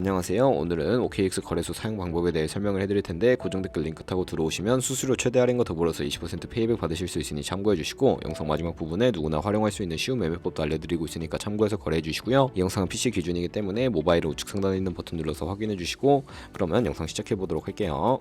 안녕하세요. 오늘은 OKX 거래소 사용 방법에 대해 설명을 해드릴 텐데 고정 댓글 링크 타고 들어오시면 수수료 최대 할인과 더불어서 20% 페이백 받으실 수 있으니 참고해주시고, 영상 마지막 부분에 누구나 활용할 수 있는 쉬운 매매법도 알려드리고 있으니까 참고해서 거래해주시고요. 이 영상은 PC 기준이기 때문에 모바일 우측 상단에 있는 버튼 눌러서 확인해주시고, 그러면 영상 시작해보도록 할게요.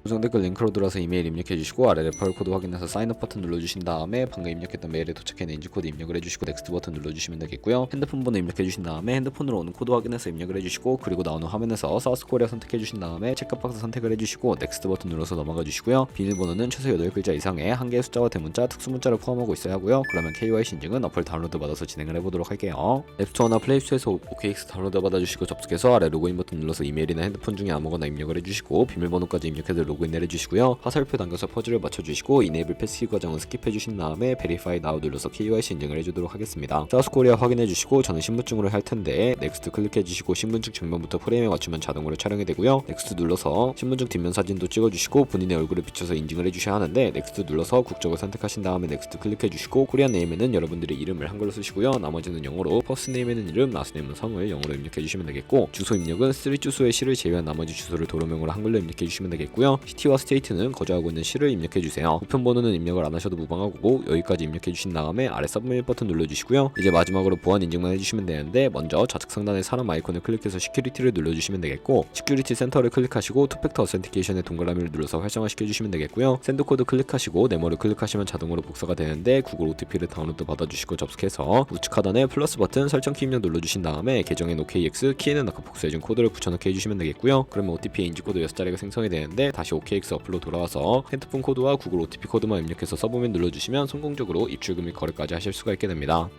고정 댓글 링크로 들어서 이메일 입력해주시고, 아래 레퍼럴 코드 확인해서 사인업 버튼 눌러주신 다음에 방금 입력했던 메일에 도착한 NG 코드 입력을 해주시고 넥스트 버튼 눌러주시면 되겠고요. 핸드폰 번호 입력해주신 다음에 핸드폰으로 오는 코드 확인해서 입력을 해주시고, 그리고 나오는 화면에서 사우스코리아 선택해주신 다음에 체크박스 선택을 해주시고 넥스트 버튼 눌러서 넘어가주시고요. 비밀번호는 최소 8글자 이상의 한 개의 숫자와 대문자, 특수문자를 포함하고 있어야 하고요. 그러면 KYC 인증은 어플 다운로드 받아서 진행을 해보도록 할게요. 앱스토어나 플레이스토어에서 OKX 다운로드 받아주시고 접속해서 아래 로그인 버튼 눌러서 이메일이나 핸드폰 중에 아무거나 입력을 해주시고, 비밀번호까지 입력해서 로그인 내려주시고요. 화살표 당겨서 퍼즐을 맞춰주시고, 이네이블 패스키 과정은 스킵해주신 다음에 베리파이 나우 눌러서 KYC 인증을 해주도록 하겠습니다. 사우스코리아 확인해주시고, 저는 신분증으로 할 텐데 넥스트 클릭해주시고, 신분증 정면부터 프레임에 맞추면 자동으로 촬영이 되고요. 넥스트 눌러서 신분증 뒷면 사진도 찍어주시고 본인의 얼굴을 비춰서 인증을 해주셔야 하는데, 넥스트 눌러서 국적을 선택하신 다음에 넥스트 클릭해주시고, 코리안 네임에는 여러분들의 이름을 한글로 쓰시고요. 나머지는 영어로, 퍼스트 네임에는 이름, 라스트 네임은 성을 영어로 입력해주시면 되겠고, 주소 입력은 스트릿 주소의 시를 제외한 나머지 주소를 도로명으로 한글로 입력해주시면 되겠고요. 시티와 스테이트는 거주하고 있는 시를 입력해주세요. 우편번호는 입력을 안하셔도 무방하고 여기까지 입력해주신 다음에 아래 서브밋 버튼 눌러주시고요. 이제 마지막으로 보안 인증만 해주시면 되는데, 먼저 좌측 상단의 사람 아이콘을 클릭해서 시큐리티를 눌러주시면 되겠고, 시큐리티 센터를 클릭하시고 투팩터 어센티케이션의 동그라미를 눌러서 활성화시켜주시면 되겠고요. 샌드코드 클릭하시고 네모를 클릭하시면 자동으로 복사가 되는데, 구글 OTP를 다운로드 받아주시고 접속해서 우측 하단에 플러스 버튼 설정 키 입력 눌러주신 다음에 계정인 OKX, 키에는 아까 복사해준 코드를 붙여넣기 해주시면 되겠고요. 그러면 OTP의 인지코드 6자리가 생성이 되는데, 다시 OKX 어플로 돌아와서 핸드폰 코드와 구글 OTP 코드만 입력해서 서브밋 눌러주시면 성공적으로 입출금 및 거래까지 하실 수가 있게 됩니다.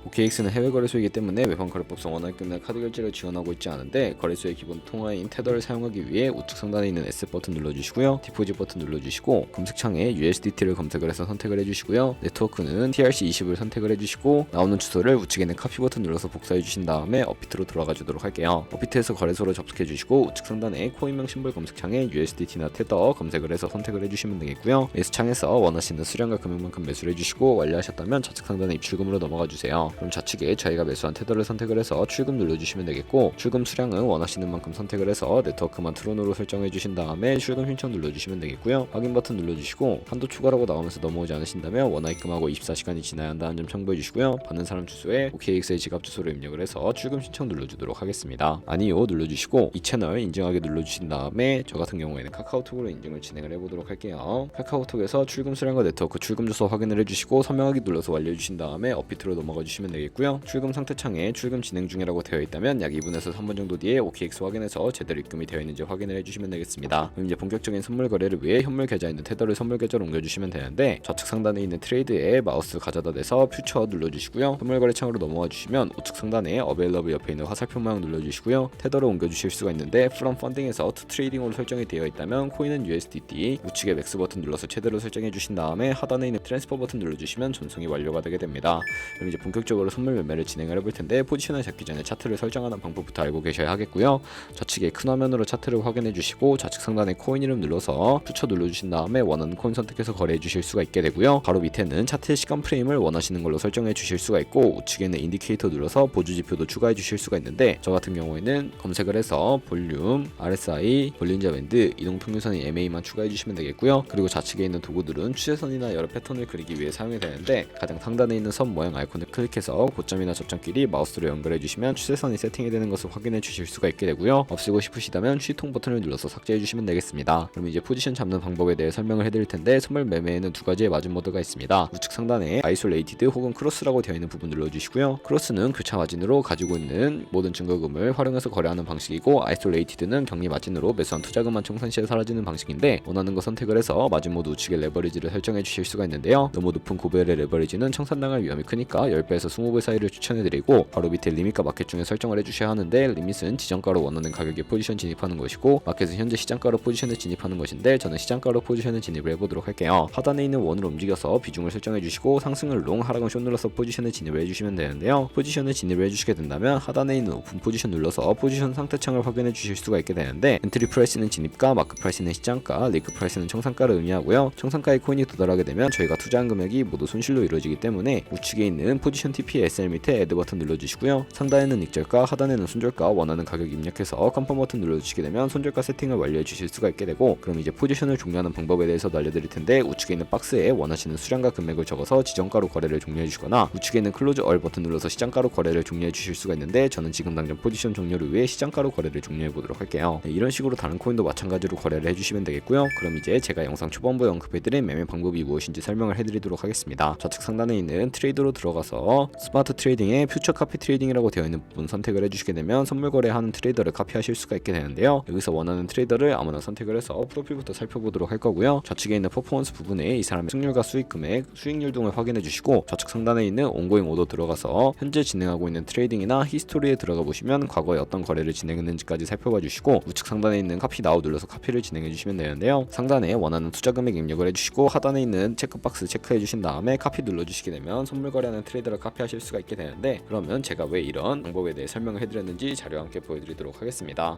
OKX는 해외 거래소이기 때문에 외환 거래법상 원화의 금액 카드 결제를 지원하고 있지 않은데, 거래소의 기본 통화인 테더를 사용하기 위해 우측 상단에 있는 에셋 버튼 눌러주시고요. 디포짓 버튼 눌러주시고, 검색창에 USDT를 검색을 해서 선택을 해주시고요. 네트워크는 TRC20을 선택을 해주시고, 나오는 주소를 우측에 있는 카피 버튼 눌러서 복사해 주신 다음에 업비트로 들어가 주도록 할게요. 업비트에서 거래소로 접속해 주시고, 우측 상단에 코인명 심볼 검색창에 USDT나 테더 검색을 해서 선택을 해주시면 되겠고요. 매수창에서 원하시는 수량과 금액만큼 매수를 해주시고, 완료하셨다면 좌측 상단에 입출금으로 넘어가 주세요. 그럼 좌측에 저희가 매수한 테더를 선택을 해서 출금 눌러주시면 되겠고, 출금 수량은 원하시는 만큼 선택을 해서 네트워크만 트론으로 설정해 주신 다음에 출금 신청 눌러주시면 되겠고요. 확인 버튼 눌러주시고, 한도 추가라고 나오면서 넘어오지 않으신다면 원화입금하고 24시간이 지나야 한다는 점 참고해 주시고요. 받는 사람 주소에 OKX의 지갑 주소를 입력을 해서 출금 신청 눌러주도록 하겠습니다. 아니요 눌러주시고, 이 채널 인증하게 눌러주신 다음에 저 같은 경우에는 카카오톡으로 인증을 진행을 해보도록 할게요. 카카오톡에서 출금 수량과 네트워크 출금 주소 확인을 해주시고, 서명하기 눌러서 완료해 주신 다음에 업비트로 넘어가 주시면 되겠고요. 출금 상태 창에 출금 진행 중이라고 되어 있다면 약 2분에서 3분 정도 뒤에 OKX 확인해서 제대로 입금이 되어 있는지 확인을 해주시면 되겠습니다. 그럼 이제 본격적인 선물 거래를 위해 현물 계좌에 있는 테더를 선물 계좌로 옮겨주시면 되는데, 좌측 상단에 있는 트레이드에 마우스 가져다 대서 퓨처 눌러주시고요. 선물 거래 창으로 넘어와 주시면 우측 상단에 어베일러블 옆에 있는 화살표 모양 눌러주시고요. 테더를 옮겨주실 수가 있는데, from funding에서 to trading으로 설정이 되어 있다면 코인은 USDT, 우측에 맥스 버튼 눌러서 최대로 설정해 주신 다음에 하단에 있는 트랜스퍼 버튼 눌러주시면 전송이 완료가 되게 됩니다. 그럼 이제 본격적으로 선물 매매를 진행을 해볼 텐데, 포지션을 잡기 전에 차트를 설정하는 방법부터 알고 계셔야 하겠고요. 좌측에 큰 화면으로 차트를 확인해 주시고, 좌측 상단에 코인 이름 눌러서 퓨처 눌러주신 다음에 원하는 코인 선택해서 거래해 주실 수가 있게 되고요. 바로 밑에는 차트의 시간 프레임을 원하시는 걸로 설정해 주실 수가 있고, 우측에는 인디케이터 눌러서 보조 지표도 추가해 주실 수가 있는데, 저 같은 경우에는 검색을 해서 볼륨, RSI, 볼린저 밴드, 이동평균선인 MA만 추가해 주시면 되겠고요. 그리고 좌측에 있는 도구들은 추세선이나 여러 패턴을 그리기 위해 사용이 되는데, 가장 상단에 있는 선 모양 아이콘을 클릭해서 고점이나 저점끼리 마우스로 연결해 주시면 추세선이 세팅이 되는 것을 확인해 주실 수가 있게 되고요. 없애고 싶으시다면 취통 버튼을 눌러서 삭제해 주시면 되겠습니다. 그럼 이제 포지션 잡는 방법에 대해 설명을 해드릴 텐데, 선물 매매에는 두 가지의 마진 모드가 있습니다. 우측 상단에 아이솔레이티드 혹은 크로스라고 되어 있는 부분 눌러주시고요. 크로스는 교차 마진으로 가지고 있는 모든 증거금을 활용해서 거래하는 방식이고, 아이솔레이티드는 격리 마진으로 매수한 투자금만 청산 시에 사라지는 방식인데, 원하는 거 선택을 해서 마진 모드 우측에 레버리지를 설정해 주실 수가 있는데요. 너무 높은 고배율의 레버리지는 청산당할 위험이 크니까 10배에서 20배 사이를 추천해드리고, 바로 밑에 리밋과 마켓 중에 설정을 해주셔야 하는데, 리밋은 지정가로 원하는 가격에 포지션 진입하는 것이고, 마켓은 현재 시장가로 포지션에 진입하는 것인데, 저는 시장가로 포지션에 진입을 해보도록 할게요. 하단에 있는 원을 움직여서 비중을 설정해주시고, 상승을 롱, 하락은 숏 눌러서 포지션에 진입을 해주시면 되는데요. 포지션에 진입을 해주시게 된다면 하단에 있는 오픈 포지션 눌러서 포지션 상태창을 확인해 주실 수가 있게 되는데, 엔트리 프라이스는 진입가, 마크 프라이스는 시장가, 리크 프라이스는 청산가를 의미하고요. 청산가에 코인이 도달하게 되면 저희가 투자한 금액이 모두 손실로 이루어지기 때문에 우측에 있는 포지션 TP SL 밑에 애드 버튼 눌러주시고요. 상단에는 익절가, 하단에는 손절가, 원하는 가격 입력해서 컨펌 버튼 눌러주시게 되면 손절가 세팅을 완료해 주실 수가 있게 되고, 그럼 이제 포지션을 종료하는 방법에 대해서도 알려드릴 텐데, 우측에 있는 박스에 원하시는 수량과 금액을 적어서 지정가로 거래를 종료해 주시거나, 우측에 있는 클로즈 얼 버튼 눌러서 시장가로 거래를 종료해 주실 수가 있는데, 저는 지금 당장 포지션 종료를 위해 시장가로 거래를 종료해 보도록 할게요. 네, 이런 식으로 다른 코인도 마찬가지로 거래를 해주시면 되겠고요. 그럼 이제 제가 영상 초반부에 언급해드린 매매 방법이 무엇인지 설명을 해드리도록 하겠습니다. 좌측 상단에 있는 트레이드로 들어가서 스마트 트레이딩에 퓨처 카피 트레이딩이라고 되어 있는 부분 선택을 해주시게 되면 선물 거래하는 트레이더를 카피하실 수가 있게 되는데요. 여기서 원하는 트레이더를 아무나 선택을 해서 프로필부터 살펴보도록 할 거고요. 좌측에 있는 퍼포먼스 부분에 이 사람의 승률과 수익 금액, 수익률 등을 확인해 주시고, 좌측 상단에 있는 온고잉 오더 들어가서 현재 진행하고 있는 트레이딩이나 히스토리에 들어가 보시면 과거에 어떤 거래를 진행했는지까지 살펴봐 주시고, 우측 상단에 있는 카피 나우 눌러서 카피를 진행해 주시면 되는데요. 상단에 원하는 투자 금액 입력을 해주시고, 하단에 있는 체크박스 체크해 주신 다음에 카피 눌러주시게 되면 선물 거래하는 트레이더를 카피하실 수가 있게 되는데, 그러면 제가 왜 이런 방법에 대해 설명을 해드렸는지 자료와 함께 보여드리도록 하겠습니다.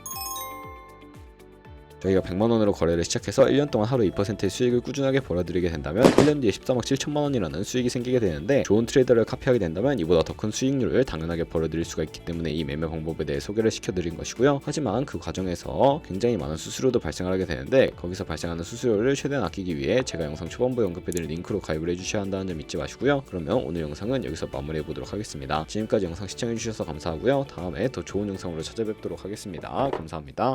저희가 100만원으로 거래를 시작해서 1년 동안 하루 2%의 수익을 꾸준하게 벌어들이게 된다면 1년 뒤에 13억 7천만원이라는 수익이 생기게 되는데, 좋은 트레이더를 카피하게 된다면 이보다 더 큰 수익률을 당연하게 벌어들일 수가 있기 때문에 이 매매 방법에 대해 소개를 시켜드린 것이고요. 하지만 그 과정에서 굉장히 많은 수수료도 발생을 하게 되는데, 거기서 발생하는 수수료를 최대한 아끼기 위해 제가 영상 초반부에 언급해드린 링크로 가입을 해주셔야 한다는 점 잊지 마시고요. 그러면 오늘 영상은 여기서 마무리해보도록 하겠습니다. 지금까지 영상 시청해주셔서 감사하고요. 다음에 더 좋은 영상으로 찾아뵙도록 하겠습니다. 감사합니다.